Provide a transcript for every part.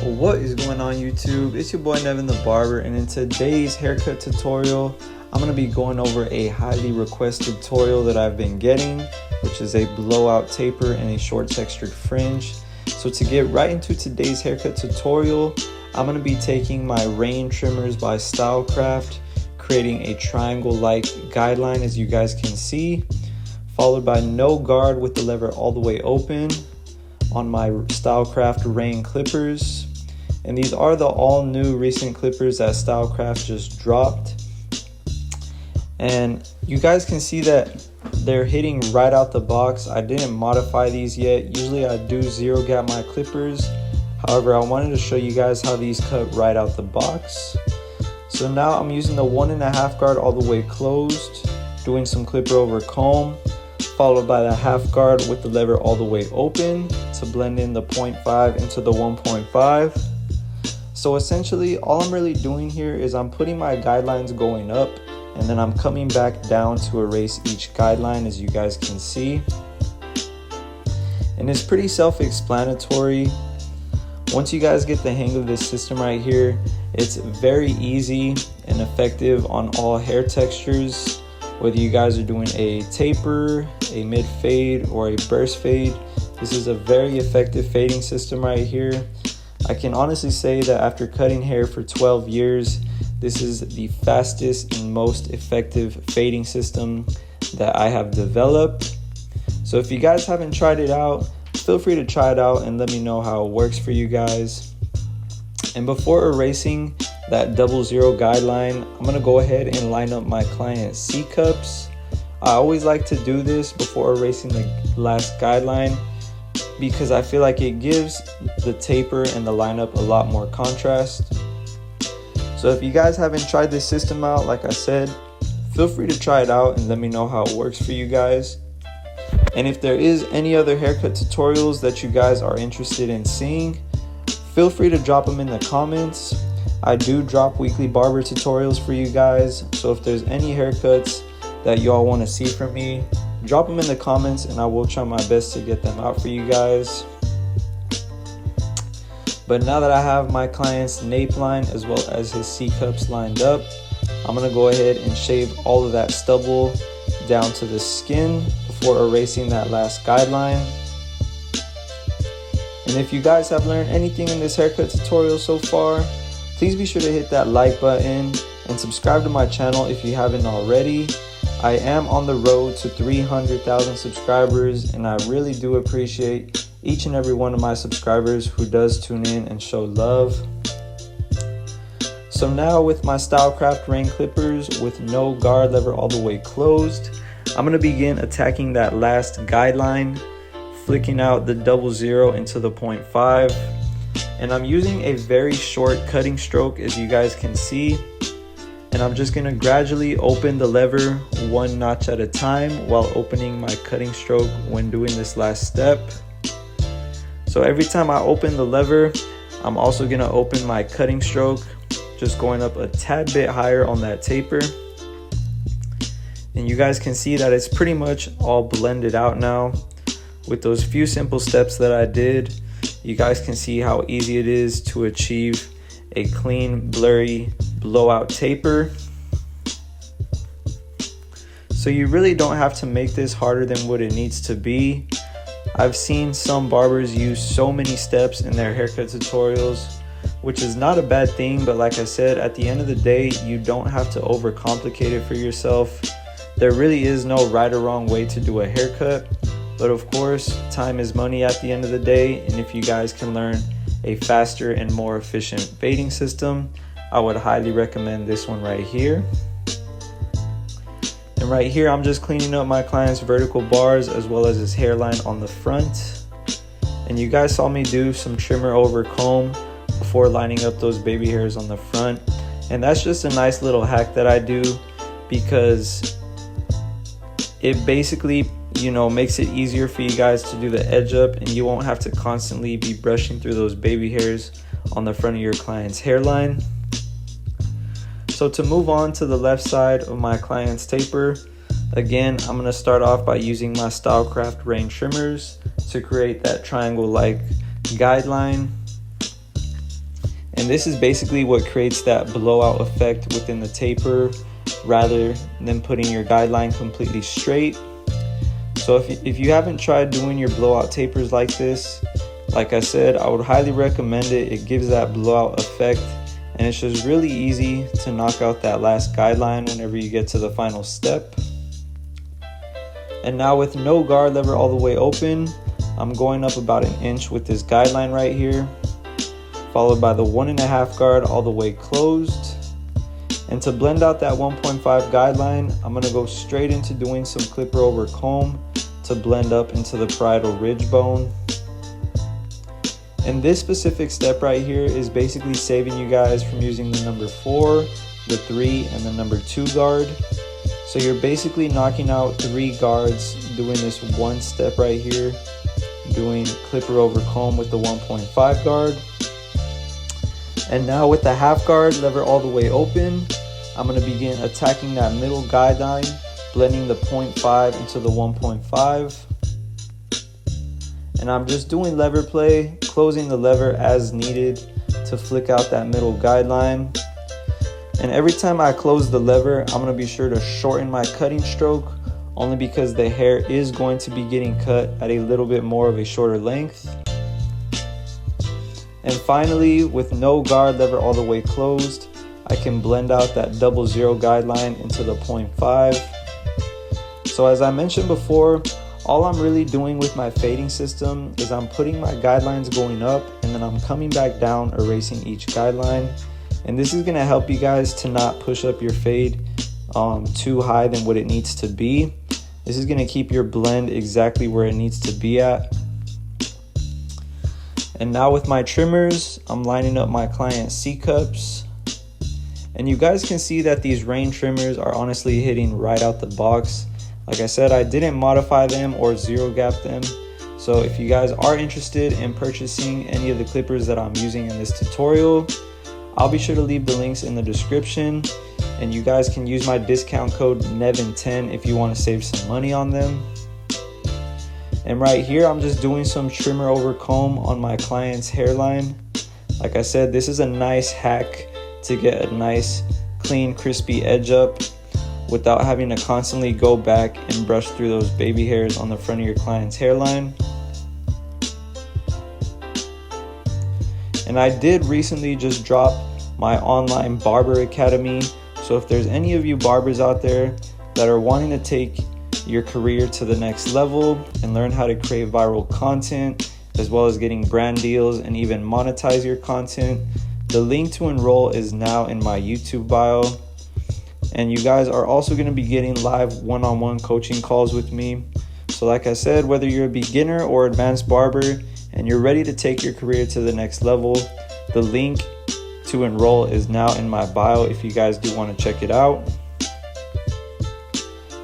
What is going on YouTube? It's your boy NevinTheBarber, and in today's haircut tutorial I'm going to be going over a highly requested tutorial that I've been getting, which is a blowout taper and a short textured fringe. So to get right into today's haircut tutorial, I'm going to be taking my rain trimmers by Stylecraft, creating a triangle like guideline as you guys can see, followed by no guard with the lever all the way open on my Stylecraft rain clippers. And these are the all new recent clippers that Stylecraft just dropped. And you guys can see that they're hitting right out the box. I didn't modify these yet. Usually I do zero gap my clippers. However, I wanted to show you guys how these cut right out the box. So now I'm using the 1.5 guard all the way closed, doing some clipper over comb, followed by the half guard with the lever all the way open to blend in the 0.5 into the 1.5. So essentially all I'm really doing here is I'm putting my guidelines going up, and then I'm coming back down to erase each guideline, as you guys can see. And it's pretty self-explanatory. Once you guys get the hang of this system right here, it's very easy and effective on all hair textures. Whether you guys are doing a taper, a mid fade, or a burst fade, this is a very effective fading system right here. I can honestly say that after cutting hair for 12 years, this is the fastest and most effective fading system that I have developed. So if you guys haven't tried it out, feel free to try it out and let me know how it works for you guys. And before erasing that 00 guideline, I'm going to go ahead and line up my client's C cups. I always like to do this before erasing the last guideline, because I feel like it gives the taper and the lineup a lot more contrast. So if you guys haven't tried this system out, like I said, feel free to try it out and let me know how it works for you guys. And if there is any other haircut tutorials that you guys are interested in seeing, feel free to drop them in the comments. I do drop weekly barber tutorials for you guys, so if there's any haircuts that y'all want to see from me, drop them in the comments and I will try my best to get them out for you guys. But now that I have my client's nape line as well as his C cups lined up, I'm going to go ahead and shave all of that stubble down to the skin before erasing that last guideline. And if you guys have learned anything in this haircut tutorial so far, please be sure to hit that like button and subscribe to my channel if you haven't already. I am on the road to 300,000 subscribers, and I really do appreciate each and every one of my subscribers who does tune in and show love. So now with my Stylecraft rain clippers with no guard lever all the way closed, I'm going to begin attacking that last guideline, flicking out the 00 into the 0.5. And I'm using a very short cutting stroke, as you guys can see. And I'm just going to gradually open the lever one notch at a time while opening my cutting stroke when doing this last step. So every time I open the lever, I'm also going to open my cutting stroke, just going up a tad bit higher on that taper. And you guys can see that it's pretty much all blended out now. With those few simple steps that I did, you guys can see how easy it is to achieve a clean, blurry blowout taper. So you really don't have to make this harder than what it needs to be. I've seen some barbers use so many steps in their haircut tutorials, which is not a bad thing, but like I said, at the end of the day, you don't have to overcomplicate it for yourself. There really is no right or wrong way to do a haircut, but of course, time is money at the end of the day, and if you guys can learn a faster and more efficient fading system, I would highly recommend this one right here. And right here, I'm just cleaning up my client's vertical bars as well as his hairline on the front. And you guys saw me do some trimmer over comb before lining up those baby hairs on the front. And that's just a nice little hack that I do, because it basically, you know, makes it easier for you guys to do the edge up, and you won't have to constantly be brushing through those baby hairs on the front of your client's hairline. So to move on to the left side of my client's taper, again, I'm going to start off by using my Stylecraft rain trimmers to create that triangle like guideline. And this is basically what creates that blowout effect within the taper rather than putting your guideline completely straight. So if you haven't tried doing your blowout tapers like this, like I said, I would highly recommend it. It gives that blowout effect, and it's just really easy to knock out that last guideline whenever you get to the final step. And now with no guard lever all the way open, I'm going up about 1 inch with this guideline right here, followed by the 1.5 guard all the way closed. And to blend out that 1.5 guideline, I'm going to go straight into doing some clipper over comb to blend up into the parietal ridge bone. And this specific step right here is basically saving you guys from using the number 4, the 3, and the number 2 guard. So you're basically knocking out 3 guards doing this one step right here, doing clipper over comb with the 1.5 guard. And now with the half guard lever all the way open, I'm going to begin attacking that middle guideline, blending the 0.5 into the 1.5. And I'm just doing lever play, closing the lever as needed to flick out that middle guideline. And every time I close the lever, I'm going to be sure to shorten my cutting stroke, only because the hair is going to be getting cut at a little bit more of a shorter length. And finally, with no guard lever all the way closed, I can blend out that 00 guideline into the 0.5. So as I mentioned before, all I'm really doing with my fading system is I'm putting my guidelines going up, and then I'm coming back down, erasing each guideline. And this is going to help you guys to not push up your fade too high than what it needs to be. This is going to keep your blend exactly where it needs to be at. And now with my trimmers, I'm lining up my client C-cups. And you guys can see that these rain trimmers are honestly hitting right out the box. Like I said, I didn't modify them or zero gap them. So if you guys are interested in purchasing any of the clippers that I'm using in this tutorial, I'll be sure to leave the links in the description. And you guys can use my discount code NEVIN10 if you want to save some money on them. And right here, I'm just doing some trimmer over comb on my client's hairline. Like I said, this is a nice hack to get a nice, clean, crispy edge up without having to constantly go back and brush through those baby hairs on the front of your client's hairline. And I did recently just drop my online barber academy. So if there's any of you barbers out there that are wanting to take your career to the next level and learn how to create viral content, as well as getting brand deals and even monetize your content, the link to enroll is now in my YouTube bio. And you guys are also going to be getting live one-on-one coaching calls with me. So like I said, whether you're a beginner or advanced barber and you're ready to take your career to the next level, the link to enroll is now in my bio if you guys do want to check it out.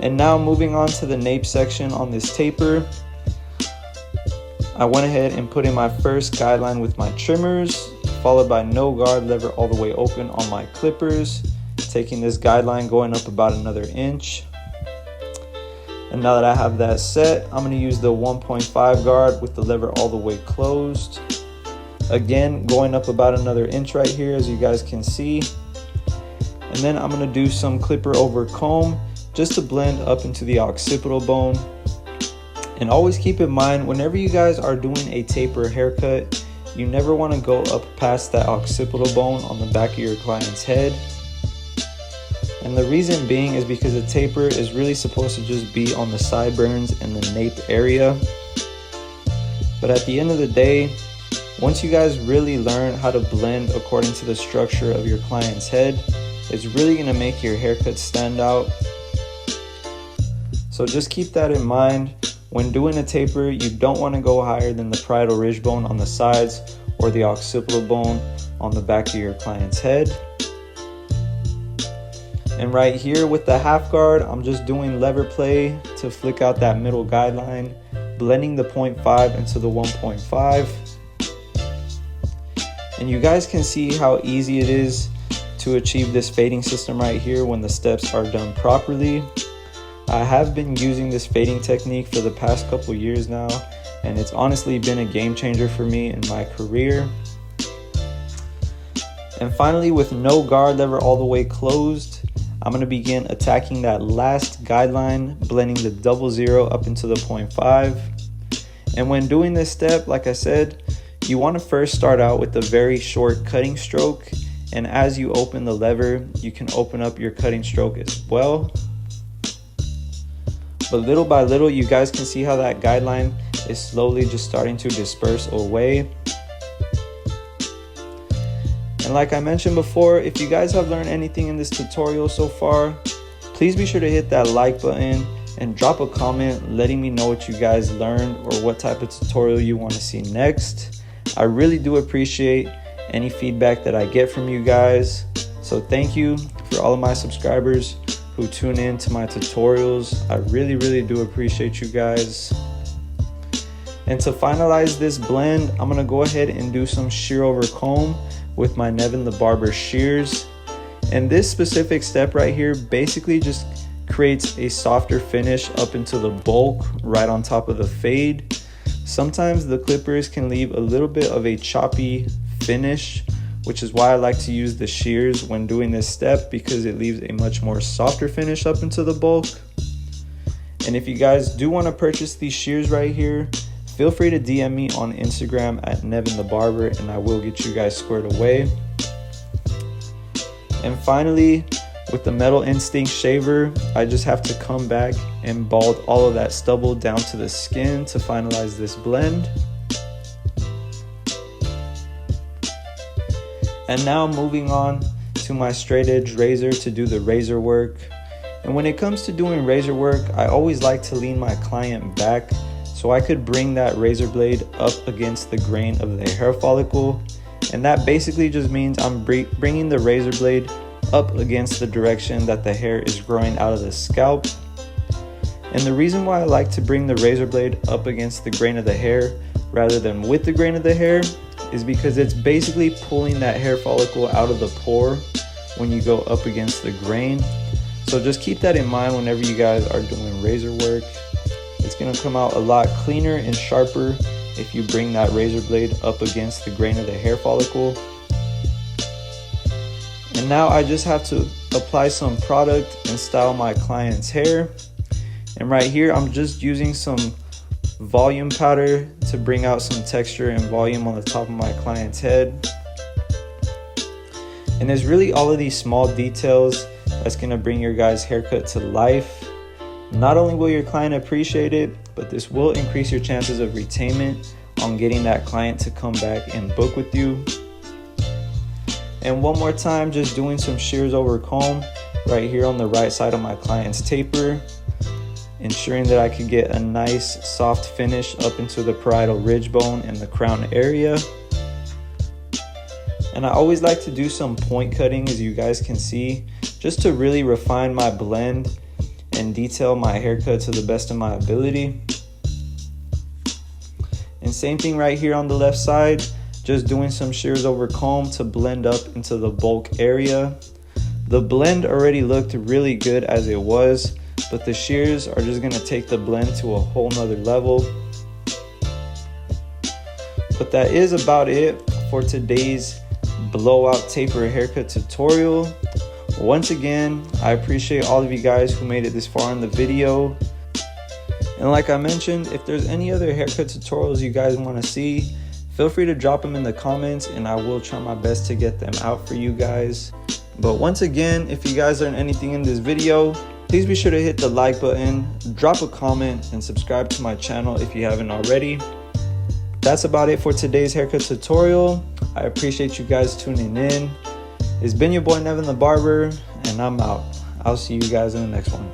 And now moving on to the nape section on this taper, I went ahead and put in my first guideline with my trimmers, followed by no guard lever all the way open on my clippers, taking this guideline going up about another inch. And now that I have that set, I'm going to use the 1.5 guard with the lever all the way closed. Again, going up about another inch right here, as you guys can see. And then I'm going to do some clipper over comb just to blend up into the occipital bone. And always keep in mind, whenever you guys are doing a taper haircut, you never want to go up past that occipital bone on the back of your client's head. And the reason being is because a taper is really supposed to just be on the sideburns and the nape area. But at the end of the day, once you guys really learn how to blend according to the structure of your client's head, it's really going to make your haircut stand out. So just keep that in mind. When doing a taper, you don't want to go higher than the parietal ridge bone on the sides or the occipital bone on the back of your client's head. And right here with the half guard, I'm just doing lever play to flick out that middle guideline, blending the 0.5 into the 1.5. And you guys can see how easy it is to achieve this fading system right here when the steps are done properly. I have been using this fading technique for the past couple years now, and it's honestly been a game changer for me in my career. And finally, with no guard lever all the way closed, I'm going to begin attacking that last guideline, blending the 00 up into the 0.5. And when doing this step, like I said, you want to first start out with a very short cutting stroke. And as you open the lever, you can open up your cutting stroke as well. But little by little, you guys can see how that guideline is slowly just starting to disperse away. And like I mentioned before, if you guys have learned anything in this tutorial so far, please be sure to hit that like button and drop a comment letting me know what you guys learned or what type of tutorial you want to see next. I really do appreciate any feedback that I get from you guys. So thank you for all of my subscribers who tune in to my tutorials. I really do appreciate you guys. And to finalize this blend, I'm going to go ahead and do some shear over comb with my NevinTheBarber shears. And this specific step right here basically just creates a softer finish up into the bulk right on top of the fade. Sometimes the clippers can leave a little bit of a choppy finish, which is why I like to use the shears when doing this step, because it leaves a much more softer finish up into the bulk. And if you guys do want to purchase these shears right here, feel free to DM me on Instagram at NevinTheBarber and I will get you guys squared away. And finally, with the Metal Instinct shaver, I just have to come back and bald all of that stubble down to the skin to finalize this blend. And now moving on to my straight edge razor to do the razor work. And when it comes to doing razor work, I always like to lean my client back so I could bring that razor blade up against the grain of the hair follicle. And that basically just means I'm bringing the razor blade up against the direction that the hair is growing out of the scalp. And the reason why I like to bring the razor blade up against the grain of the hair rather than with the grain of the hair is because it's basically pulling that hair follicle out of the pore when you go up against the grain. So just keep that in mind whenever you guys are doing razor work. It's going to come out a lot cleaner and sharper if you bring that razor blade up against the grain of the hair follicle. And now I just have to apply some product and style my client's hair. And right here I'm just using some volume powder to bring out some texture and volume on the top of my client's head. And there's really all of these small details that's going to bring your guys' haircut to life. Not only will your client appreciate it, but this will increase your chances of retainment on getting that client to come back and book with you. And one more time, just doing some shears over comb right here on the right side of my client's taper, ensuring that I can get a nice soft finish up into the parietal ridge bone and the crown area. And I always like to do some point cutting, as you guys can see, just to really refine my blend and detail my haircut to the best of my ability. And same thing right here on the left side, just doing some shears over comb to blend up into the bulk area. The blend already looked really good as it was, but the shears are just gonna take the blend to a whole nother level. But that is about it for today's blowout taper haircut tutorial. Once again, I appreciate all of you guys who made it this far in the video. And like I mentioned, if there's any other haircut tutorials you guys want to see, feel free to drop them in the comments and I will try my best to get them out for you guys. But once again, if you guys learned anything in this video, please be sure to hit the like button, drop a comment, and subscribe to my channel if you haven't already. That's about it for today's haircut tutorial. I appreciate you guys tuning in. It's been your boy NevinTheBarber, and I'm out. I'll see you guys in the next one.